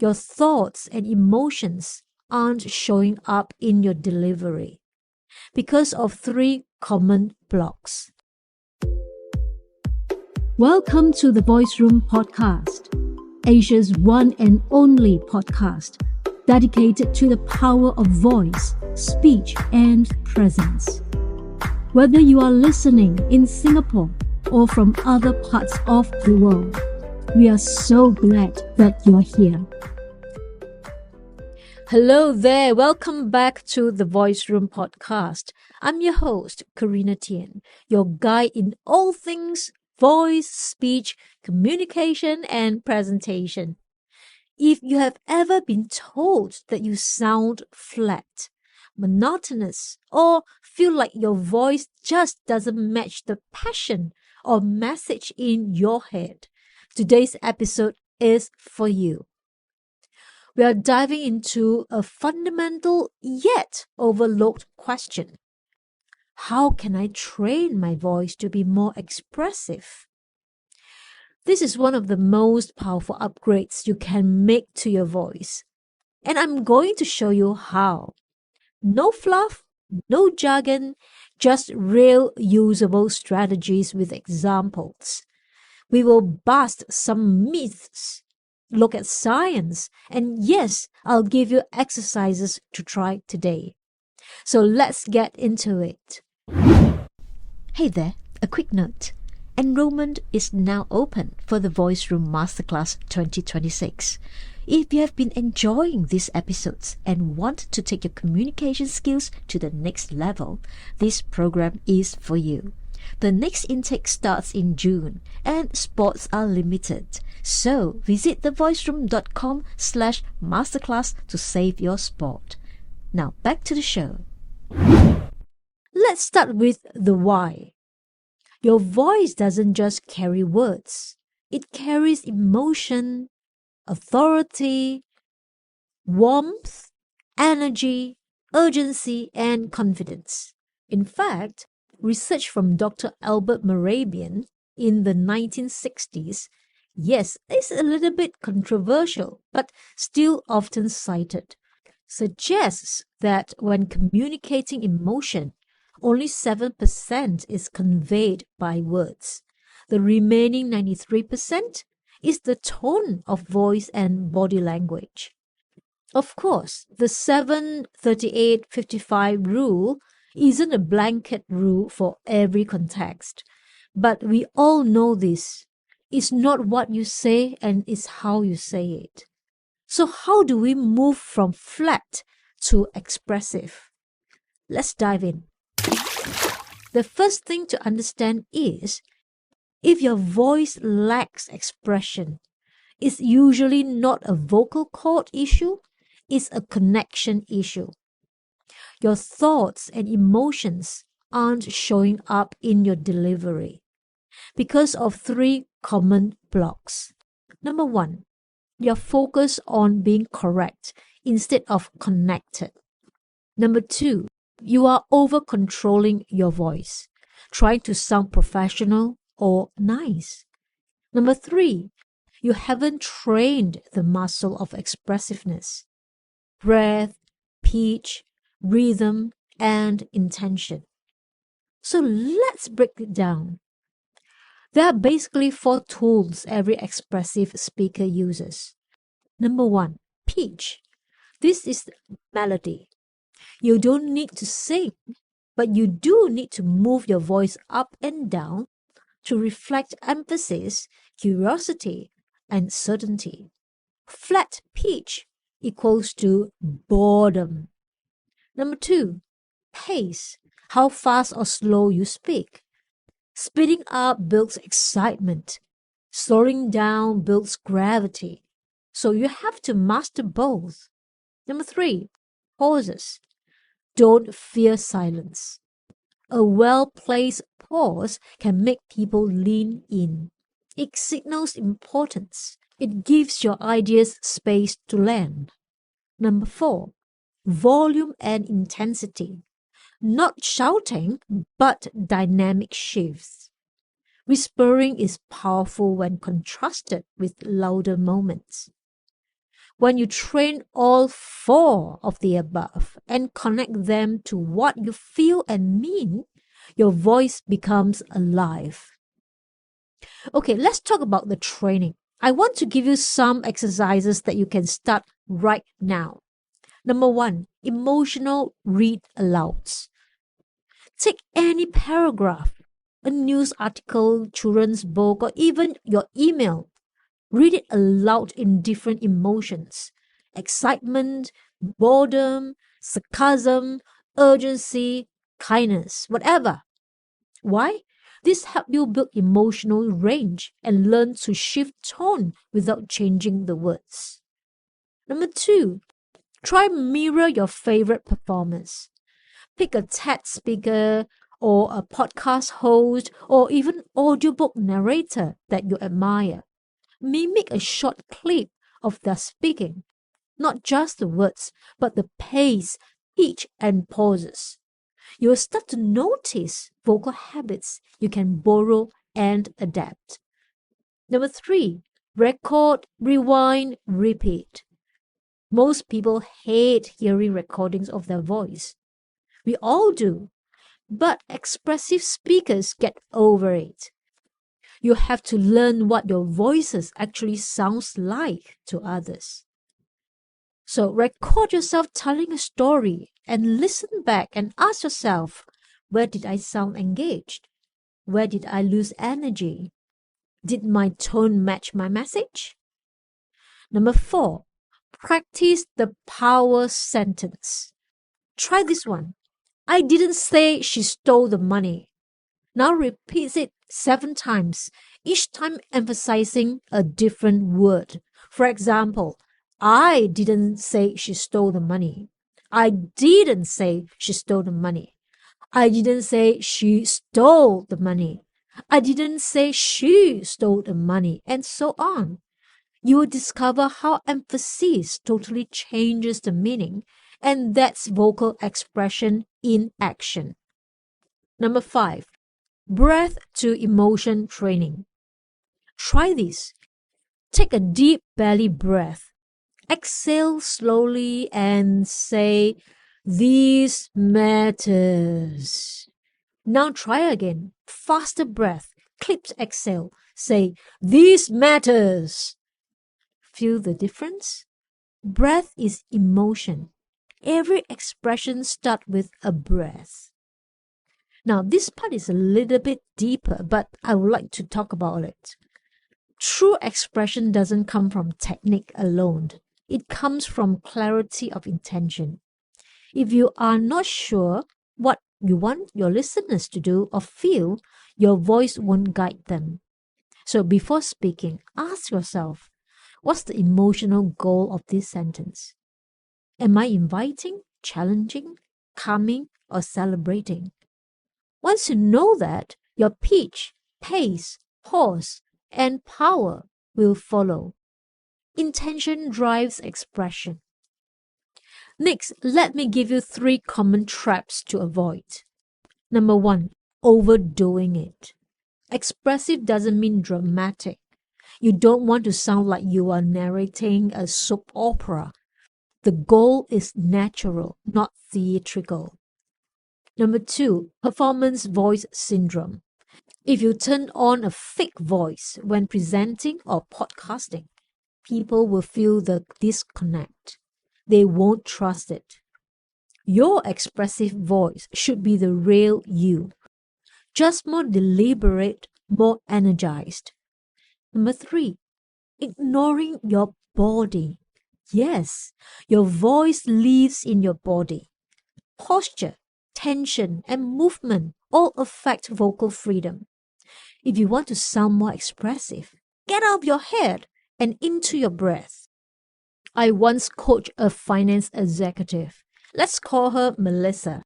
Your thoughts and emotions aren't showing up in your delivery because of three common blocks. Welcome to the Voice Room podcast, Asia's one and only podcast dedicated to the power of voice, speech, and presence. Whether you are listening in Singapore or from other parts of the world, we are so glad that you're here. Hello there, welcome back to the Voice Room podcast. I'm your host, Karina Tien, your guide in all things voice, speech, communication, and presentation. If you have ever been told that you sound flat, monotonous, or feel like your voice just doesn't match the passion or message in your head, today's episode is for you. We are diving into a fundamental yet overlooked question. How can I train my voice to be more expressive? This is one of the most powerful upgrades you can make to your voice. And I'm going to show you how. No fluff, no jargon, just real usable strategies with examples. We will bust some myths, look at science, and yes, I'll give you exercises to try today. So let's get into it. Hey there, a quick note. Enrollment is now open for the Voice Room Masterclass 2026. If you have been enjoying these episodes and want to take your communication skills to the next level, this program is for you. The next intake starts in June and spots are limited. So visit thevoiceroom.com/masterclass to save your spot. Now back to the show. Let's start with the why. Your voice doesn't just carry words. It carries emotion, authority, warmth, energy, urgency, and confidence. In fact, research from Dr. Albert Mehrabian in the 1960s, yes, it's a little bit controversial, but still often cited, suggests that when communicating emotion, only 7% is conveyed by words. The remaining 93% is the tone of voice and body language. Of course, the 7-38-55 rule isn't a blanket rule for every context, but we all know this. It's not what you say and it's how you say it. So how do we move from flat to expressive? Let's dive in. The first thing to understand is, if your voice lacks expression, it's usually not a vocal cord issue, it's a connection issue. Your thoughts and emotions aren't showing up in your delivery because of three common blocks. Number one, you're focused on being correct instead of connected. Number two, you are over-controlling your voice, trying to sound professional or nice. Number three, you haven't trained the muscle of expressiveness, breath, pitch, rhythm, and intention. So let's break it down. There are basically 4 tools every expressive speaker uses. Number 1, pitch. This is melody. You don't need to sing, but you do need to move your voice up and down to reflect emphasis, curiosity, and certainty. Flat pitch equals to boredom. Number 2, pace. How fast or slow you speak. Speeding up builds excitement. Slowing down builds gravity. So you have to master both. Number 3, pauses. Don't fear silence. A well-placed pause can make people lean in. It signals importance. It gives your ideas space to land. Number 4, volume and intensity. Not shouting, but dynamic shifts. Whispering is powerful when contrasted with louder moments. When you train all four of the above and connect them to what you feel and mean, your voice becomes alive. Okay, let's talk about the training. I want to give you some exercises that you can start right now. Number 1, emotional read alouds. Take any paragraph, a news article, children's book, or even your email. Read it aloud in different emotions: excitement, boredom, sarcasm, urgency, kindness, whatever. Why? This helps you build emotional range and learn to shift tone without changing the words. Number 2, try mirror your favorite performers. Pick a TED speaker or a podcast host or even audiobook narrator that you admire. Mimic a short clip of their speaking, not just the words, but the pace, pitch, and pauses. You will start to notice vocal habits you can borrow and adapt. Number 3, record, rewind, repeat. Most people hate hearing recordings of their voice. We all do, but expressive speakers get over it. You have to learn what your voices actually sounds like to others. So record yourself telling a story and listen back and ask yourself, where did I sound engaged? Where did I lose energy? Did my tone match my message? Number 4, practice the power sentence. Try this one. I didn't say she stole the money. Now repeat it 7 times, each time emphasizing a different word. For example, I didn't say she stole the money. I didn't say she stole the money. I didn't say she stole the money. I didn't say she stole the money, and so on. You will discover how emphasis totally changes the meaning, and that's vocal expression in action. Number 5, breath to emotion training. Try this. Take a deep belly breath. Exhale slowly and say, "This matters." Now try again. Faster breath. Clipped exhale. Say, "This matters." Feel the difference? Breath is emotion. Every expression starts with a breath. Now, this part is a little bit deeper, but I would like to talk about it. True expression doesn't come from technique alone. It comes from clarity of intention. If you are not sure what you want your listeners to do or feel, your voice won't guide them. So before speaking, ask yourself, what's the emotional goal of this sentence? Am I inviting, challenging, calming, or celebrating? Once you know that, your pitch, pace, pause, and power will follow. Intention drives expression. Next, let me give you 3 common traps to avoid. Number 1, overdoing it. Expressive doesn't mean dramatic. You don't want to sound like you are narrating a soap opera. The goal is natural, not theatrical. Number 2, performance voice syndrome. If you turn on a fake voice when presenting or podcasting, people will feel the disconnect. They won't trust it. Your expressive voice should be the real you, just more deliberate, more energized. Number 3, ignoring your body. Yes, your voice lives in your body. Posture, tension, and movement all affect vocal freedom. If you want to sound more expressive, get out of your head and into your breath. I once coached a finance executive. Let's call her Melissa.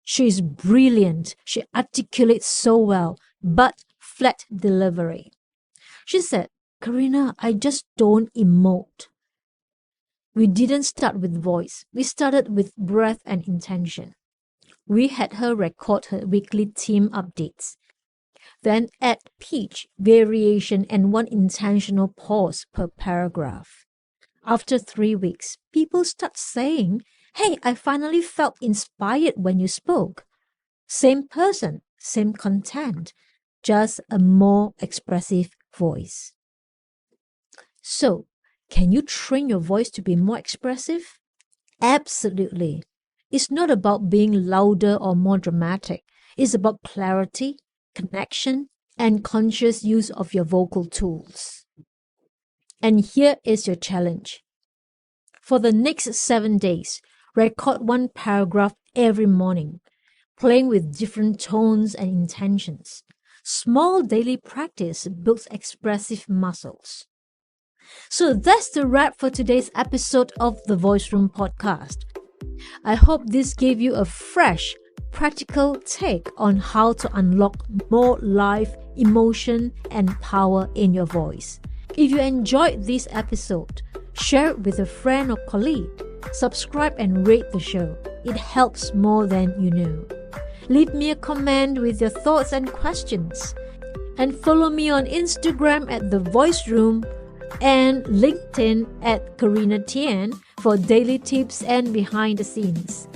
She's brilliant. She articulates so well, but flat delivery. She said, "Karina, I just don't emote." We didn't start with voice. We started with breath and intention. We had her record her weekly team updates. Then add pitch, variation, and 1 intentional pause per paragraph. After 3 weeks, people start saying, "Hey, I finally felt inspired when you spoke." Same person, same content, just a more expressive voice. So, can you train your voice to be more expressive? Absolutely. It's not about being louder or more dramatic. It's about clarity, connection, and conscious use of your vocal tools. And here is your challenge. For the next 7 days, record one paragraph every morning, playing with different tones and intentions. Small daily practice builds expressive muscles. So that's the wrap for today's episode of the Voice Room podcast. I hope this gave you a fresh, practical take on how to unlock more life, emotion, and power in your voice. If you enjoyed this episode, share it with a friend or colleague. Subscribe and rate the show. It helps more than you know. Leave me a comment with your thoughts and questions. And follow me on Instagram at The Voice Room and LinkedIn at Karina Tian for daily tips and behind the scenes.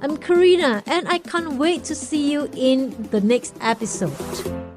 I'm Karina and I can't wait to see you in the next episode.